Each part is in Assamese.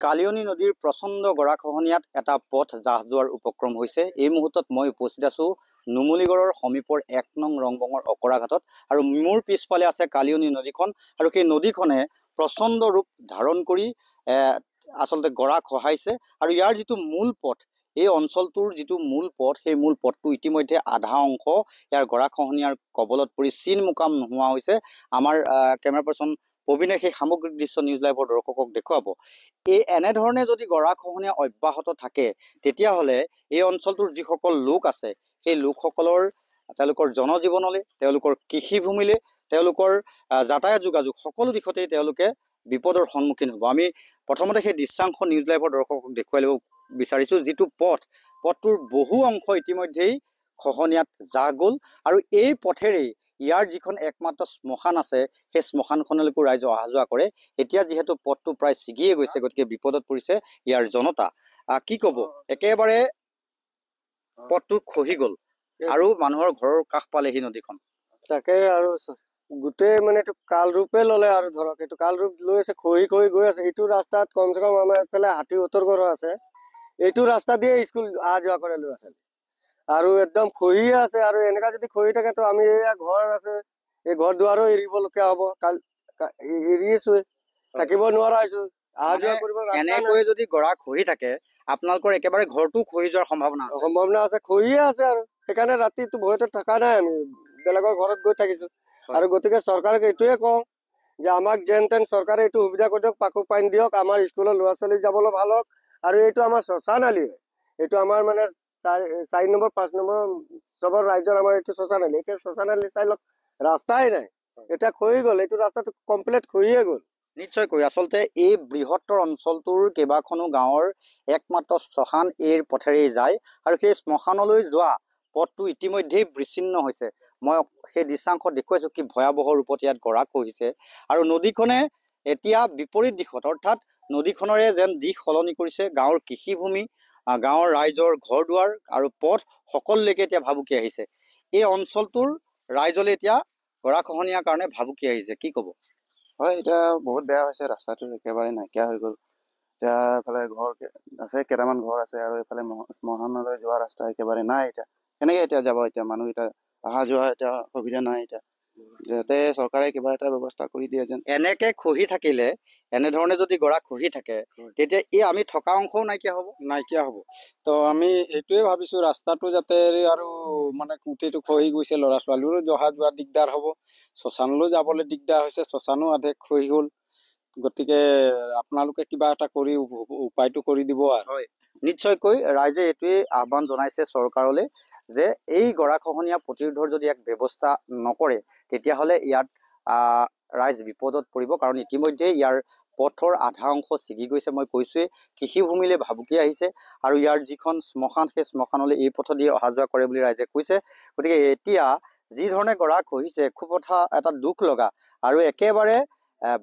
কালিয়নী নদীৰ প্ৰচণ্ড গৰাখহনীয়াত এটা পথ জাহ যোৱাৰ উপক্ৰম হৈছে। এই মুহূৰ্তত মই উপস্থিত আছো নুমলীগড়ৰ সমীপৰ ১ নং ৰংবঙৰ অকৰা ঘাটত আৰু মোৰ পিছফালে আছে কালিয়নী নদীখন আৰু সেই নদীখনে প্ৰচণ্ড ৰূপ ধাৰণ কৰি আচলতে গৰা খহাইছে আৰু ইয়াৰ যিটো মূল পথ, এই অঞ্চলটোৰ যিটো মূল পথ, সেই মূল পথটো ইতিমধ্যে আধা অংশ ইয়াৰ গৰাখহনীয়াৰ কবলত পৰি চিন মুকাম নোহোৱা হৈছে। আমাৰ কেমেৰা পাৰ্চন প্ৰবীণে সেই সামগ্ৰিক দৃশ্য নিউজ লাইভৰ দৰ্শকক দেখুৱাব। এনেধৰণে যদি গৰাখহনীয়া অব্যাহত থাকে তেতিয়াহ'লে এই অঞ্চলটোৰ যিসকল লোক আছে সেই লোকসকলৰ তেওঁলোকৰ জনজীৱনলৈ, তেওঁলোকৰ কৃষিভূমিলৈ, তেওঁলোকৰ যাতায়াত যোগাযোগ সকলো দিশতেই তেওঁলোকে বিপদৰ সন্মুখীন হ'ব। আমি প্ৰথমতে সেই দৃশ্যাংশ নিউজ লাইভৰ দৰ্শকক দেখুৱাই ল'ব বিচাৰিছোঁ। যিটো পথটোৰ বহু অংশ ইতিমধ্যেই খহনীয়াত জাহ গ'ল আৰু এই পথেৰেই ইয়াৰ যিখন একমাত্ৰ শ্মশান আছে সেই শ্মশানখনলৈকো ৰাইজ অহা যোৱা কৰে। এতিয়া যিহেতু পথটো প্ৰায় ছিগিয়ে গৈছে, গতিকে বিপদত পৰিছে ইয়াৰ জনতা। কি ক'ব, একেবাৰে পথটো খহি গ'ল আৰু মানুহৰ ঘৰৰ কাষ পালেহি নদীখন। তাকে আৰু গোটেই মানে এইটো কাল ৰূপে ল'লে আৰু ধৰক এইটো কাল ৰূপ লৈ আছে, খহি খহি গৈ আছে। এইটো ৰাস্তাত কমচে কম আমাৰ এইফালে ৬০-৭০ ঘৰ আছে। এইটো ৰাস্তা দিয়ে স্কুল অহা যোৱা কৰে ল'ৰা ছোৱালী, আৰু একদম খহিয়ে আছে। আৰু এনেকা যদি খহি থাকে তো আমি এয়া ঘৰ আছে, এই ঘৰ দুৱাৰো এৰিবলগীয়া হ'ব। এৰিছোৱে, থাকিব নোৱাৰা হৈছো, অহা যোৱা কৰিব এনেকৈ যদি গৰা খহি থাকে আপোনালোকৰ একেবাৰে ঘৰটো খহি যোৱাৰ সম্ভাৱনা আছে। খহিয়ে আছে আৰু সেইকাৰণে ৰাতিটো ভয়তে থকা নাই, আমি বেলেগৰ ঘৰত গৈ থাকিছো। আৰু গতিকে চৰকাৰক এইটোৱে কওঁ যে আমাক যেন তেন চৰকাৰে এইটো সুবিধা কৰি দিয়ক, পাকো পানী দিয়ক, আমাৰ স্কুলৰ ল'ৰা ছোৱালী যাবলৈ ভাল হওক। আৰু এইটো আমাৰ শ্মশান আলি, এইটো আমাৰ মানে ৪ নম্বৰ ৫ নম্বৰ চবৰ ৰাইজৰ আমাৰ এইটো শ্মশান আলি। এতিয়া শ্মশান আলি চাই লওক, ৰাস্তাই নাই, এতিয়া খহি গ'ল, এইটো ৰাস্তাটো কমপ্লিট খহিয়ে গ'ল। নিশ্চয়কৈ আচলতে এই বৃহত্তৰ অঞ্চলটোৰ কেইবাখনো গাঁৱৰ একমাত্ৰ শ্মশান এই পথেৰেই যায় আৰু সেই শ্মশানলৈ যোৱা পথটো ইতিমধ্যেই বিচ্ছিন্ন হৈছে। মই সেই দৃশ্যাংশ দেখুৱাইছোঁ কি ভয়াৱহ ৰূপত ইয়াত গৰা খহিছে আৰু নদীখনে এতিয়া বিপৰীত দিশত, অৰ্থাৎ নদীখনৰে যেন দিশ সলনি কৰিছে। গাঁৱৰ কৃষিভূমি, গাঁৱৰ ৰাইজৰ ঘৰ দুৱাৰ আৰু পথ সকলোলৈকে এতিয়া ভাবুকি আহিছে। এই অঞ্চলটোৰ ৰাইজলৈ এতিয়া গৰাখহনীয়াৰ কাৰণে ভাবুকি আহিছে, কি ক'ব? হয়, এতিয়া বহুত বেয়া হৈছে, ৰাস্তাটো একেবাৰে নাইকিয়া হৈ গ'ল। এতিয়া এইফালে ঘৰ আছে, কেইটামান ঘৰ আছে, আৰু এইফালে শ্মশানলৈ যোৱা ৰাস্তা একেবাৰে নাই। এতিয়া কেনেকৈ এতিয়া যাব? এতিয়া মানুহ এতিয়া অহা যোৱা এতিয়া সুবিধা নাই। এতিয়া যাতে চৰকাৰে কিবা এটা ব্যৱস্থা কৰি দিয়ে যেন। এনেকে খহি থাকিলে, এনেধৰণে যদি গৰা খহি থাকে তেতিয়া এই আমি থকা অংশও নাইকিয়া হ'ব। তো আমি এইটোৱে ভাবিছোঁ, ৰাস্তাটো যাতে আৰু মানে গোটেইটো খহি গৈছে, ল'ৰা ছোৱালীৰো অহা যোৱা দিগদাৰ হ'ব, শ্মশানলৈ যাবলৈ দিগদাৰ হৈছে, শ্মশানো আধে খহি গ'ল। গতিকে আপোনালোকে কিবা এটা কৰি উপায়টো কৰি দিব। আৰু হয়, নিশ্চয়কৈ ৰাইজে এইটোৱেই আহ্বান জনাইছে চৰকাৰলৈ যে এই গৰাখহনীয়া প্ৰতিৰোধৰ যদি এক ব্যৱস্থা নকৰে তেতিয়াহ'লে ইয়াত ৰাইজ বিপদত পৰিব। কাৰণ ইতিমধ্যে ইয়াৰ পথৰ আধা অংশ ছিগি গৈছে। মই কৈছোৱেই, কৃষিভূমিলৈ ভাবুকি আহিছে আৰু ইয়াৰ যিখন শ্মশান, সেই শ্মশানলৈ এই পথেদি অহা যোৱা কৰে বুলি ৰাইজে কৈছে। গতিকে এতিয়া যি ধৰণে গৰা খহিছে, খুব এটা দুখ লগা আৰু একেবাৰে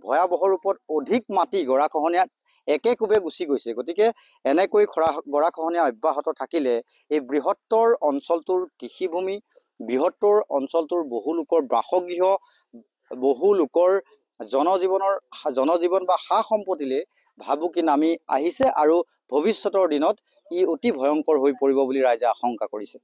ভয়াৱহ ৰূপত অধিক মাটি গৰাখহনীয়াত একেকোবে গুচি গৈছে। গতিকে এনেকৈ গৰাখহনীয়া অব্যাহত থাকিলে এই বৃহত্তৰ অঞ্চলটোৰ কৃষিভূমি, বৃহত্তৰ অঞ্চলটোৰ বহু লোকৰ বাসগৃহ, বহু লোকৰ জনজীৱন বা সা সম্পত্তিলৈ ভাবুকি নামি আহিছে আৰু ভৱিষ্যতৰ দিনত ই অতি ভয়ংকৰ হৈ পৰিব বুলি ৰাইজে আশংকা কৰিছে।